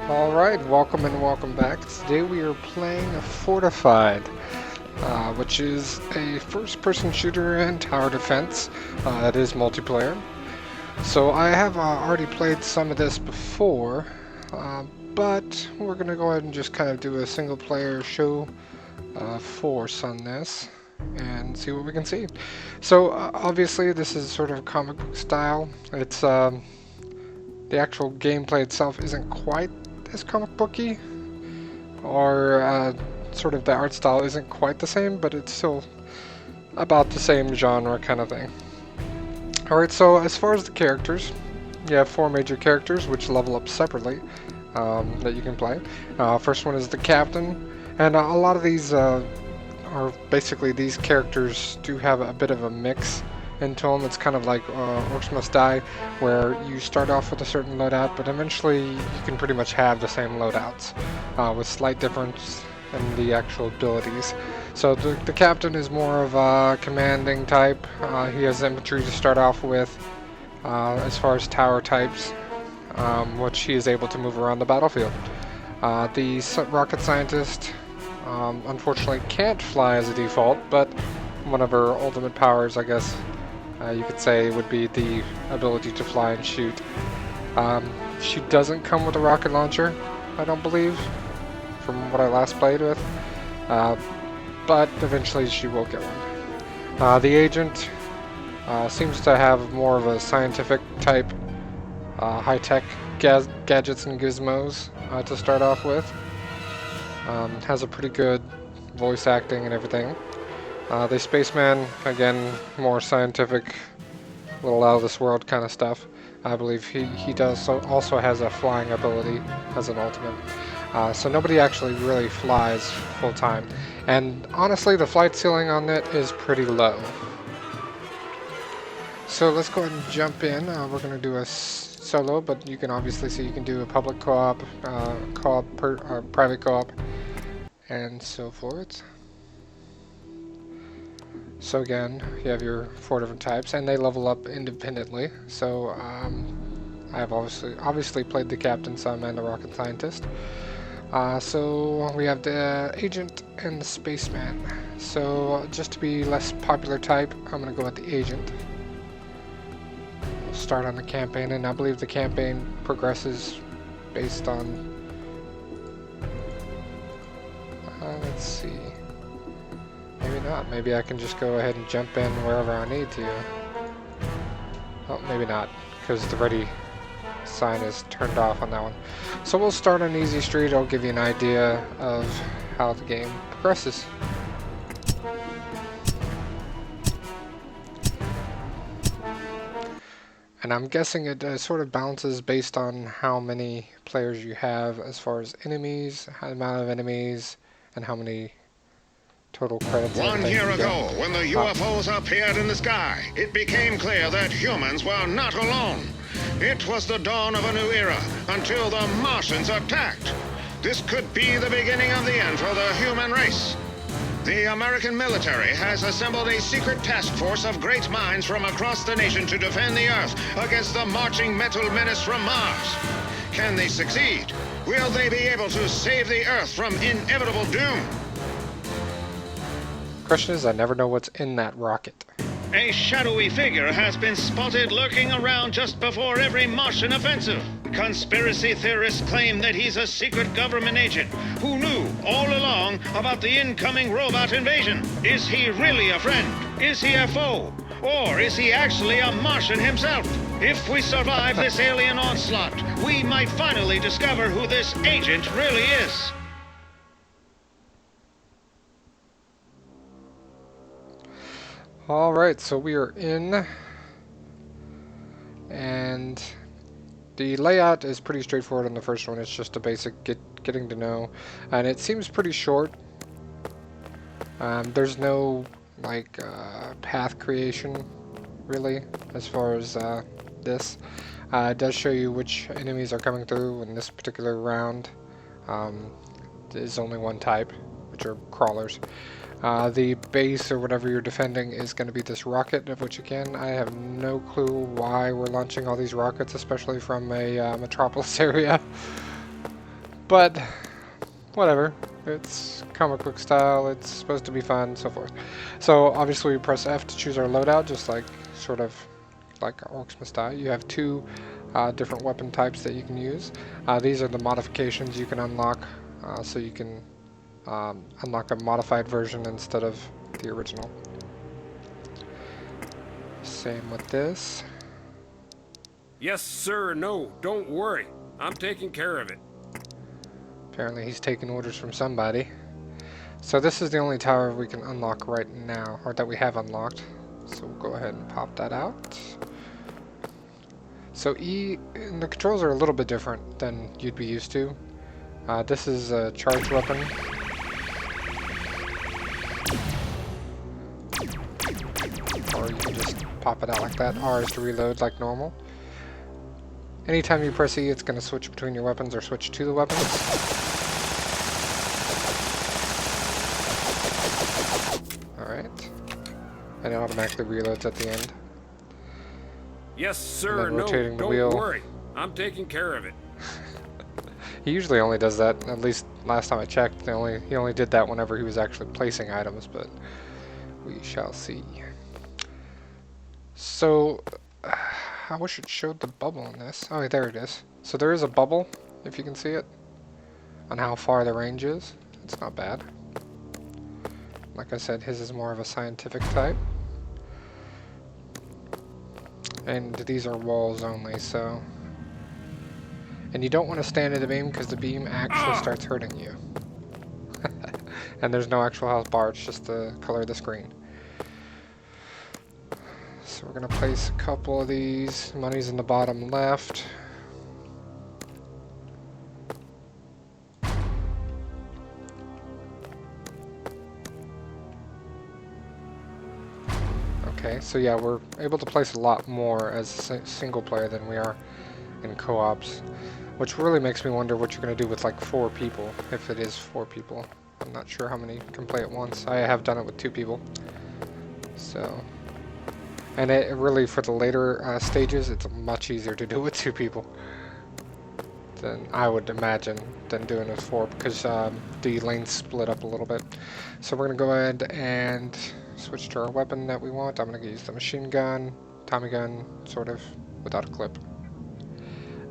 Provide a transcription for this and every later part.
Alright, welcome and welcome back. Today we are playing Fortified, which is a first-person shooter and tower defense. It is multiplayer. So I have already played some of this before, but we're going to go ahead and just kind of do a single-player show force on this and see what we can see. So obviously this is sort of comic book style. It's the actual gameplay itself isn't quite as comic booky, or sort of the art style isn't quite the same, but it's still about the same genre kind of thing. Alright, so as far as the characters, you have 4 major characters which level up separately that you can play. First one is the captain, and a lot of these are basically, these characters do have a bit of a mix into them. It's kind of like Orcs Must Die, where you start off with a certain loadout, but eventually you can pretty much have the same loadouts with slight difference in the actual abilities. So the captain is more of a commanding type. He has infantry to start off with as far as tower types, which he is able to move around the battlefield. The rocket scientist unfortunately can't fly as a default, but one of her ultimate powers, I guess you could say, would be the ability to fly and shoot. She doesn't come with a rocket launcher, I don't believe, from what I last played with, but eventually she will get one. The agent seems to have more of a scientific type, high-tech gadgets and gizmos to start off with. Has a pretty good voice acting and everything. The spaceman, again, more scientific, little out of this world kind of stuff. I believe he does also has a flying ability as an ultimate. So nobody actually really flies full time. And honestly, the flight ceiling on it is pretty low. So let's go ahead and jump in. We're going to do a solo, but you can obviously see you can do a public co-op, private co-op, and so forth. So again, you have your 4 different types, and they level up independently. So I have obviously played the captain some and the rocket scientist. So we have the agent and the spaceman. So just to be less popular type, I'm going to go with the agent. We'll start on the campaign, and I believe the campaign progresses based on... let's see. Maybe not. Maybe I can just go ahead and jump in wherever I need to. Oh, maybe not, because the ready sign is turned off on that one. So we'll start on easy street. I'll give you an idea of how the game progresses. And I'm guessing it sort of balances based on how many players you have as far as enemies, the amount of enemies, and how many total credits. 1 year ago, when the UFOs appeared in the sky, it became clear that humans were not alone. It was the dawn of a new era, until the Martians attacked. This could be the beginning of the end for the human race. The American military has assembled a secret task force of great minds from across the nation to defend the Earth against the marching metal menace from Mars. Can they succeed? Will they be able to save the Earth from inevitable doom? Question is, I never know what's in that rocket. A shadowy figure has been spotted lurking around just before every Martian offensive. Conspiracy theorists claim that he's a secret government agent who knew all along about the incoming robot invasion. Is he really a friend? Is he a foe? Or is he actually a Martian himself? If we survive this alien onslaught, we might finally discover who this agent really is. Alright, so we are in, and the layout is pretty straightforward on the first one. It's just a basic getting to know, and it seems pretty short. There's no like path creation really as far as this. It does show you which enemies are coming through in this particular round. There's only one type, which are crawlers. The base or whatever you're defending is going to be this rocket, of which again I have no clue why we're launching all these rockets, especially from a metropolis area. But whatever. It's comic book style. It's supposed to be fun, and so forth. So obviously we press F to choose our loadout, just like sort of like Orcs Must Die. You have two different weapon types that you can use. These are the modifications you can unlock, so you can unlock a modified version instead of the original. Same with this. Yes, sir. No, don't worry. I'm taking care of it. Apparently he's taking orders from somebody. So this is the only tower we can unlock right now, or that we have unlocked. So we'll go ahead and pop that out. So E, and the controls are a little bit different than you'd be used to. This is a charge weapon. Or you can just pop it out like that. R is to reload like normal. Anytime you press E, it's going to switch between your weapons or switch to the weapons. Alright. And it automatically reloads at the end. Yes, sir. No, rotating the don't wheel. worry. I'm taking care of it. He usually only does that, at least last time I checked, he only did that whenever he was actually placing items, but we shall see. So, I wish it showed the bubble in this. Oh, there it is. So there is a bubble, if you can see it, on how far the range is. It's not bad. Like I said, his is more of a scientific type. And these are walls only, so... And you don't want to stand in the beam because the beam actually starts hurting you. And there's no actual health bar, it's just the color of the screen. So we're going to place a couple of these. Money's in the bottom left. Okay, so yeah, we're able to place a lot more as a single player than we are in co-ops, which really makes me wonder what you're going to do with like 4 people, if it is 4 people. I'm not sure how many can play at once. I have done it with 2 people. So, and it really, for the later stages, it's much easier to do with 2 people than I would imagine than doing it with 4, because the lanes split up a little bit. So we're going to go ahead and switch to our weapon that we want. I'm going to use the machine gun, Tommy gun, sort of, without a clip.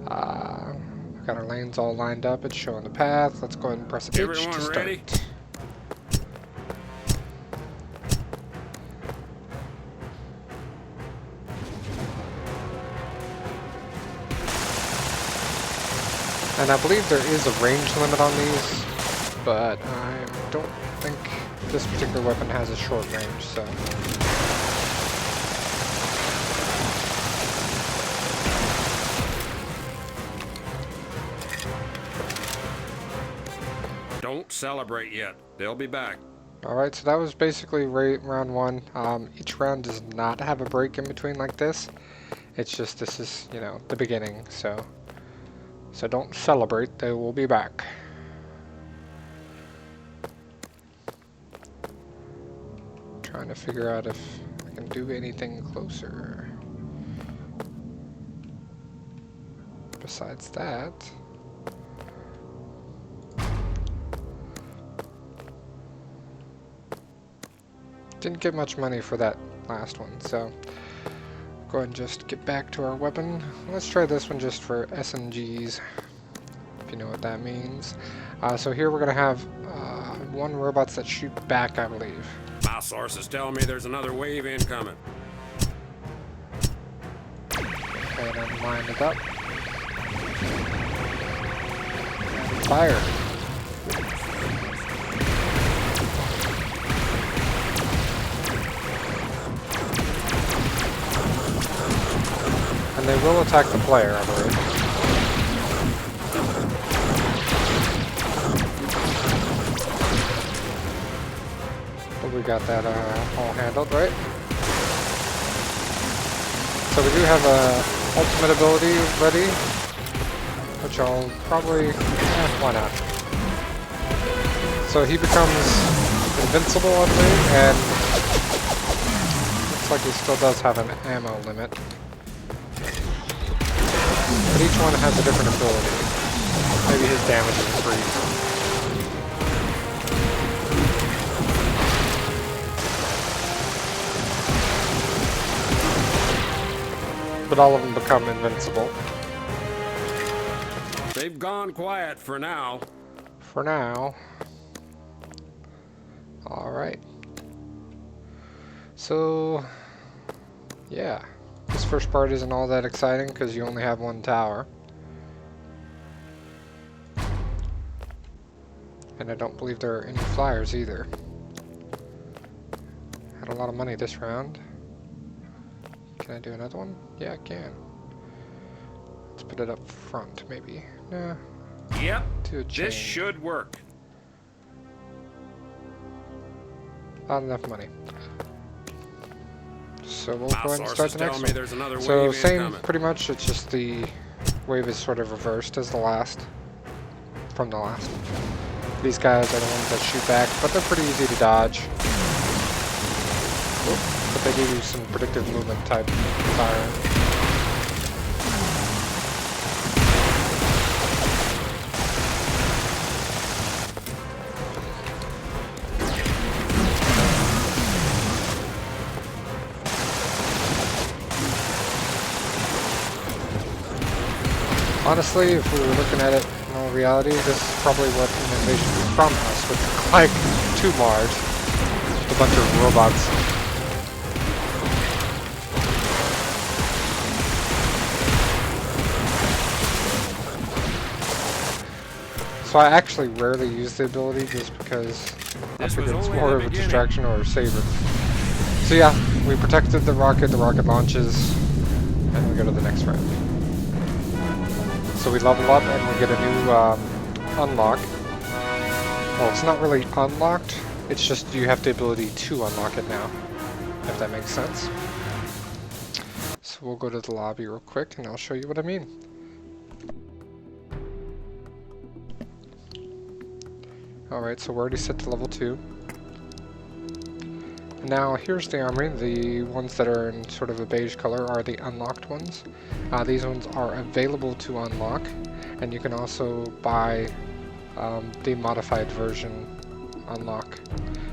We've got our lanes all lined up. It's showing the path. Let's go ahead and press H to start. Ready? And I believe there is a range limit on these, but I don't think this particular weapon has a short range, so... Don't celebrate yet. They'll be back. Alright, so that was basically round 1. Each round does not have a break in between like this. It's just, this is, you know, the beginning, so don't celebrate, they will be back. Trying to figure out if I can do anything closer. Besides that... Didn't get much money for that last one, so go ahead and just get back to our weapon. Let's try this one just for SMGs, if you know what that means. So here we're going to have 1 robots that shoot back, I believe. My sources tell me there's another wave incoming. And then line it up. And fire. And they will attack the player, I believe. But we got that all handled, right? So we do have a ultimate ability ready, which I'll probably... why not? So he becomes invincible, I believe, and looks like he still does have an ammo limit. But each one has a different ability. Maybe his damage increased. But all of them become invincible. They've gone quiet for now. For now. Alright. So, yeah. This first part isn't all that exciting because you only have one tower. And I don't believe there are any flyers either. Had a lot of money this round. Can I do another one? Yeah, I can. Let's put it up front, maybe. Nah. Yep, Do a chain. this should work. Not enough money. So we'll go ahead and Sources start the tell next me one. there's another So wave same, incoming. pretty much. It's just the wave is sort of reversed as the last. From the last. These guys are the ones that shoot back, but they're pretty easy to dodge. Oop, but they give you some predictive movement type fire. Honestly, if we were looking at it in all reality, this is probably what an invasion from us would look like to Mars. Just a bunch of robots. So I actually rarely use the ability just because I This figure was it's only more the of a beginning. distraction or a saver. So yeah, we protected the rocket launches, and we go to the next round. So we level up and we get a new unlock. Well, it's not really unlocked, it's just you have the ability to unlock it now, if that makes sense. So we'll go to the lobby real quick and I'll show you what I mean. Alright, so we're already set to level 2. Now here's the armory. The ones that are in sort of a beige color are the unlocked ones. These ones are available to unlock, and you can also buy the modified version unlock.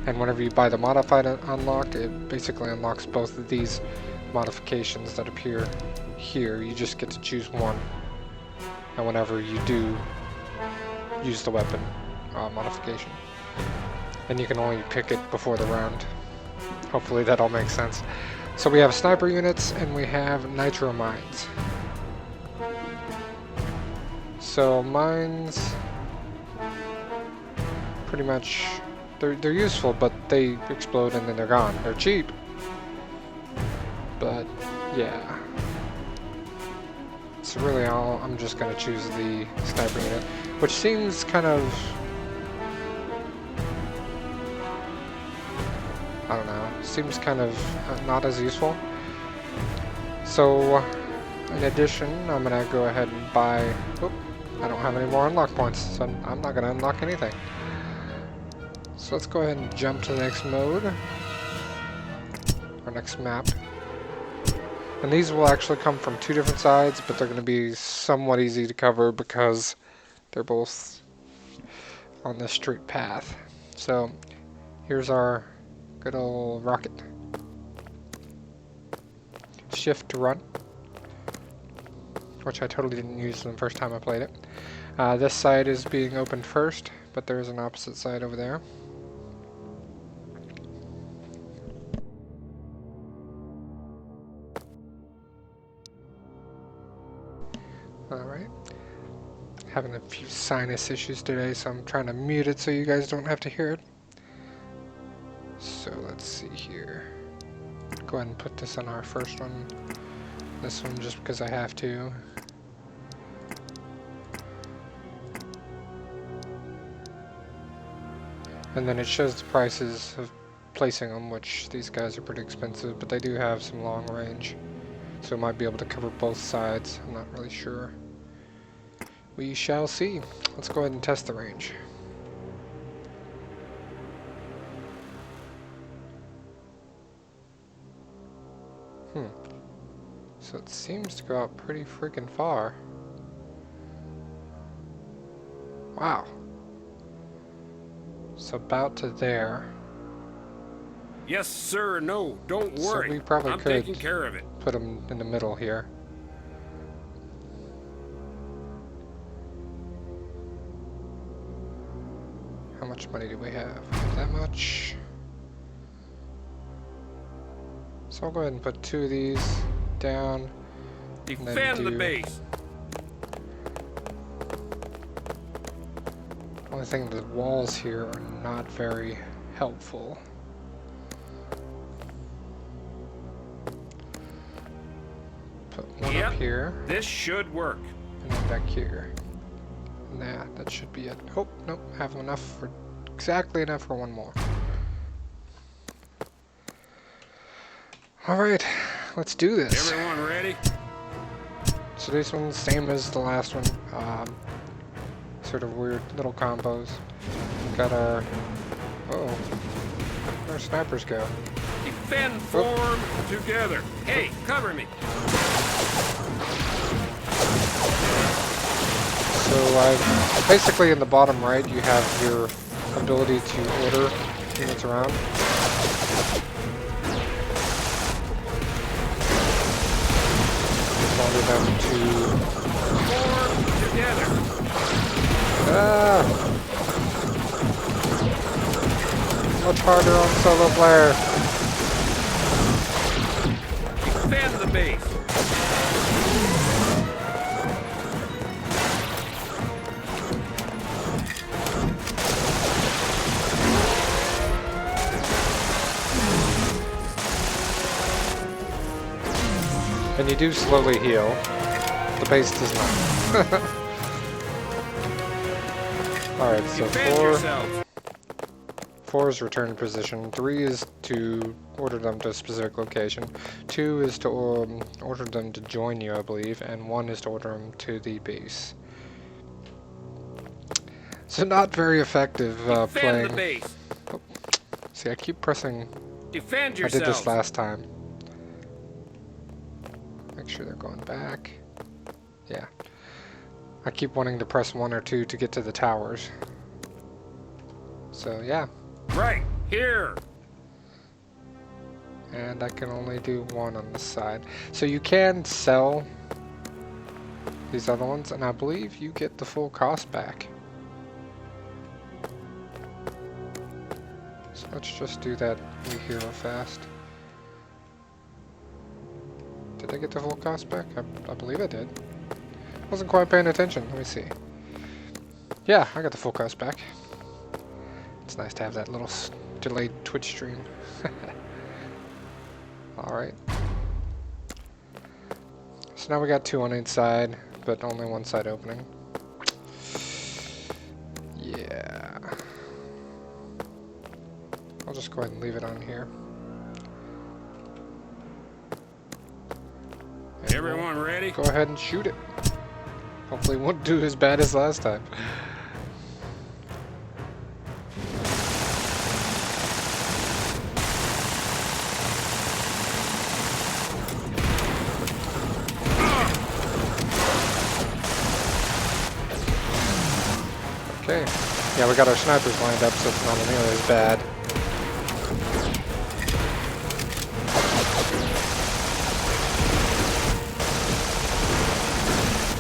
And whenever you buy the modified unlock, it basically unlocks both of these modifications that appear here. You just get to choose one, and whenever you do, use the weapon modification. And you can only pick it before the round. Hopefully that all makes sense. So we have sniper units and we have nitro mines. So mines, pretty much, they're useful, but they explode and then they're gone. They're cheap, but yeah. So really, I'm just gonna choose the sniper unit, which seems kind of, I don't know, seems kind of not as useful. So, in addition, I'm gonna go ahead and buy, oop, I don't have any more unlock points, so I'm not gonna unlock anything. So let's go ahead and jump to the next mode, or next map. And these will actually come from two different sides, but they're gonna be somewhat easy to cover because they're both on the straight path. So, here's our good old rocket. Shift to run, which I totally didn't use the first time I played it. This side is being opened first, but there is an opposite side over there. Alright. Having a few sinus issues today, so I'm trying to mute it so you guys don't have to hear it. So let's see here. Go ahead and put this on our first one. This one just because I have to. And then it shows the prices of placing them, which these guys are pretty expensive, but they do have some long range. So it might be able to cover both sides. I'm not really sure. We shall see. Let's go ahead and test the range. So it seems to go out pretty freaking far. Wow. So about to there. Yes, sir. No, don't So worry. we probably I'm could taking care of it. put them in the middle here. How much money do we have? That much. So I'll go ahead and put 2 of these down. Defend the do- base. Only thing, the walls here are not very helpful. Put one Yep, up here, this should work. and then back here. Nah, that should be it. Oh, nope, have enough for, exactly enough for one more. Alright, let's do this. Everyone ready? So this one's same as the last one. Sort of weird little combos. We got our... Uh-oh. Where'd our snipers go? Defend, form, together. Hey, cover me. So basically in the bottom right you have your ability to order units around. Order them to... Form, together. Ah! Much harder on solo player. Defend the base. And you do slowly heal. The base does not. Alright, so Defend 4 yourselves. 4 is return position, 3 is to order them to a specific location, 2 is to order them to join you, I believe, and 1 is to order them to the base. So not very effective Defend playing. the base. Oh, see, I keep pressing. Defend I yourselves. did this last time. Make sure they're going back. Yeah. I keep wanting to press 1 or 2 to get to the towers. So yeah. Right here. And I can only do 1 on this side. So you can sell these other ones, and I believe you get the full cost back. So let's just do that here real fast. Did I get the full cost back? I believe I did. Wasn't quite paying attention. Let me see. Yeah, I got the full cost back. It's nice to have that little delayed Twitch stream. Alright. So now we got 2 on each side, but only 1 side opening. Yeah. I'll just go ahead and leave it on here. And Everyone ready? go ahead and shoot it. Hopefully it won't do as bad as last time. Okay. Yeah, we got our snipers lined up, so it's not nearly as bad.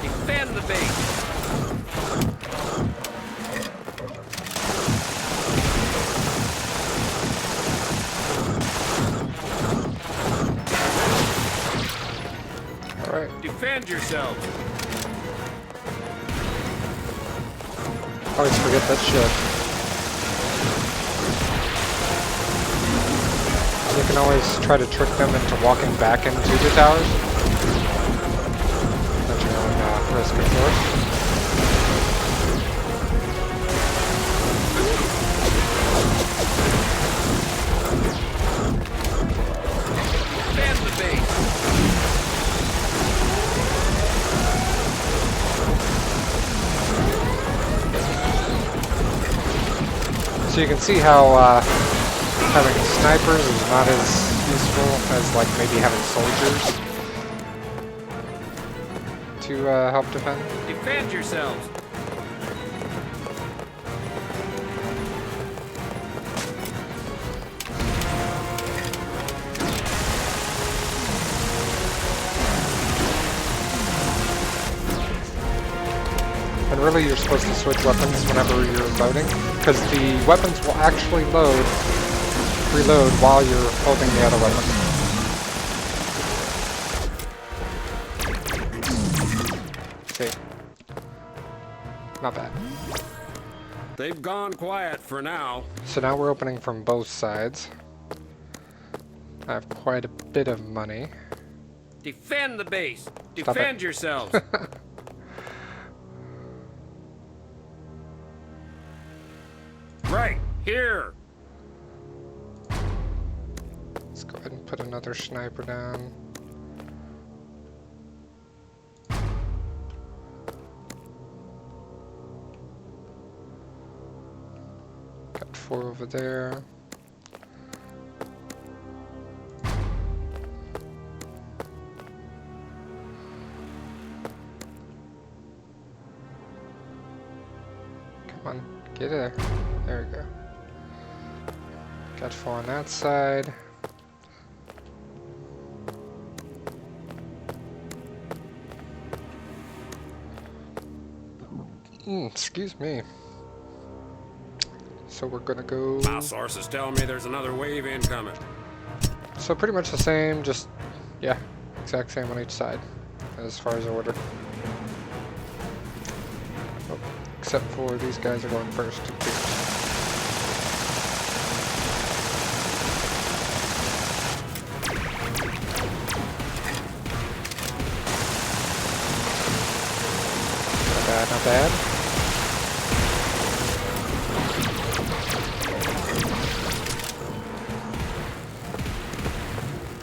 Defend the base. Alright. Defend yourselves. Always forget that shit. You can always try to trick them into walking back into the towers. That's your own risk, of course. Defend the base. So you can see how having snipers is not as useful as like maybe having soldiers to help defend. Defend yourselves. And really you're supposed to switch weapons whenever you're loading, because the weapons will actually reload while you're holding the other weapon. See? Not bad. They've gone quiet for now. So now we're opening from both sides. I have quite a bit of money. Defend the base. Stop Defend it. yourselves. Right here. Let's go ahead and put another sniper down. Got 4 over there. Come on, get there. There we go. Got 4 on that side. Excuse me. So we're gonna go... My sources tell me there's another wave incoming. So pretty much the same, just, yeah, exact same on each side, as far as order. Oh, except for these guys are going first. Not bad, not bad.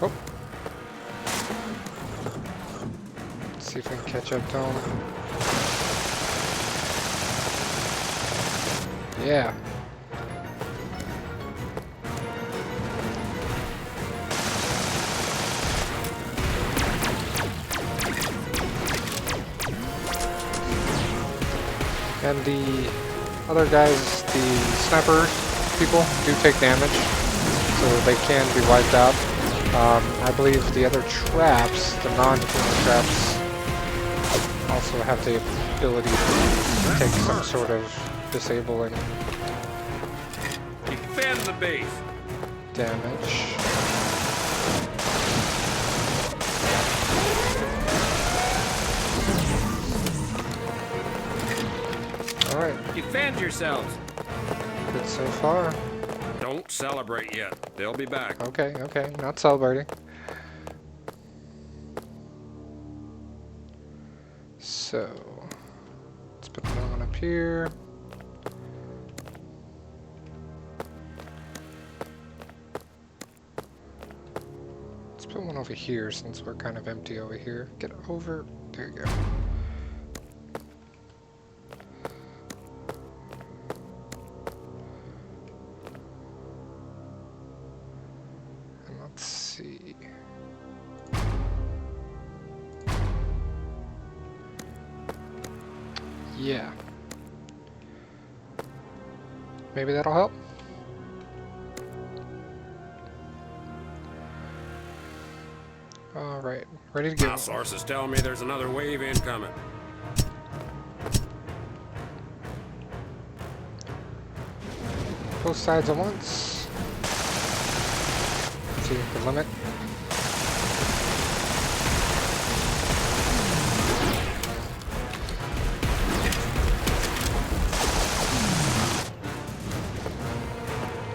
Oh. Let's see if we can catch up to him. Yeah. And the other guys, the sniper people, do take damage, so they can be wiped out. I believe the other traps, the non-human traps, also have the ability to take some sort of disabling Defend the base. damage. Alright, Defend yourselves. good so far. Don't celebrate yet. They'll be back. Okay, okay, not celebrating. So, let's put another one up here. Let's put one over here since we're kind of empty over here. Get over, there you go. And let's see. Yeah. Maybe that'll help. Alright, ready to My go. sources tell me there's another wave incoming. Both sides at once. Let's see the limit.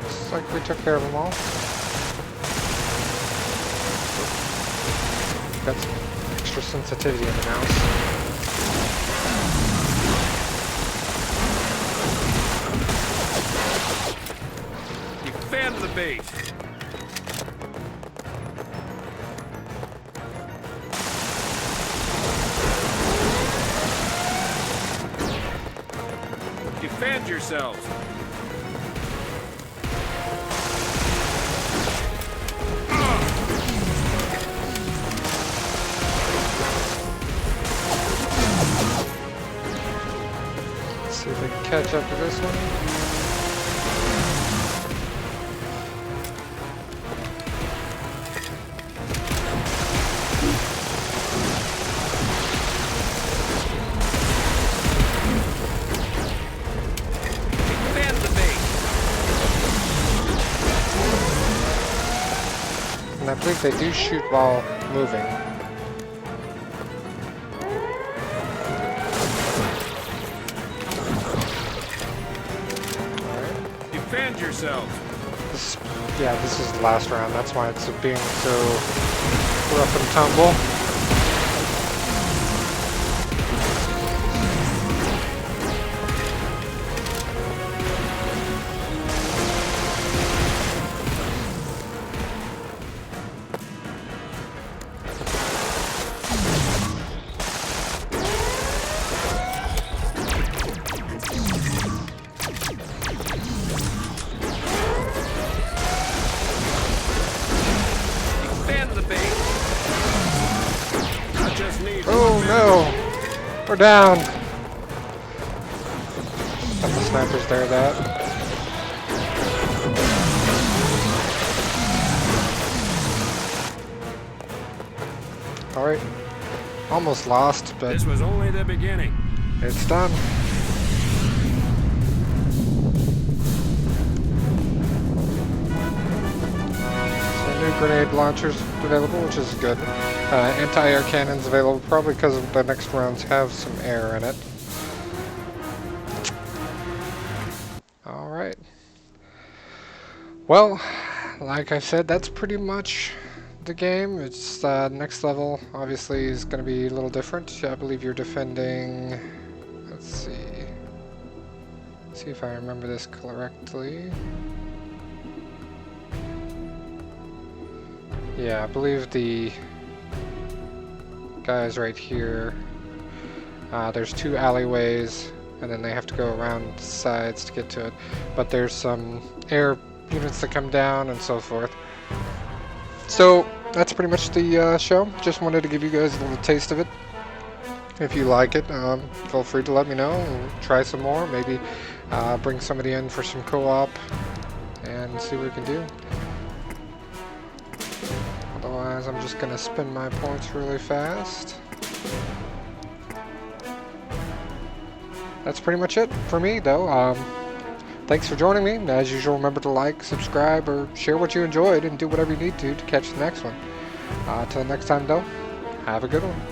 Looks like we took care of them all. Got some extra sensitivity in the mouse. Defend the base. Defend yourselves. Let's see if we can catch up to this one. believe they do shoot while moving. Alright. Defend yourselves. This is the last round. That's why it's being so rough and tumble. Oh no! We're down! And the sniper's there, that. Alright. Almost lost, but This was only the beginning. it's done. New grenade launchers available, which is good. Anti-air cannons available, probably because the next rounds have some air in it. Alright. Well, like I said, that's pretty much the game. It's next level, obviously, is going to be a little different. I believe you're defending... Let's see. See if I remember this correctly. Yeah, I believe the guys right here, there's two alleyways, and then they have to go around the sides to get to it. But there's some air units that come down and so forth. So, that's pretty much the show. Just wanted to give you guys a little taste of it. If you like it, feel free to let me know. We'll try some more, maybe bring somebody in for some co-op, and see what we can do. Otherwise, I'm just going to spin my points really fast. That's pretty much it for me, though. Thanks for joining me. As usual, remember to like, subscribe, or share what you enjoyed, and do whatever you need to catch the next one. Till next time, though, have a good one.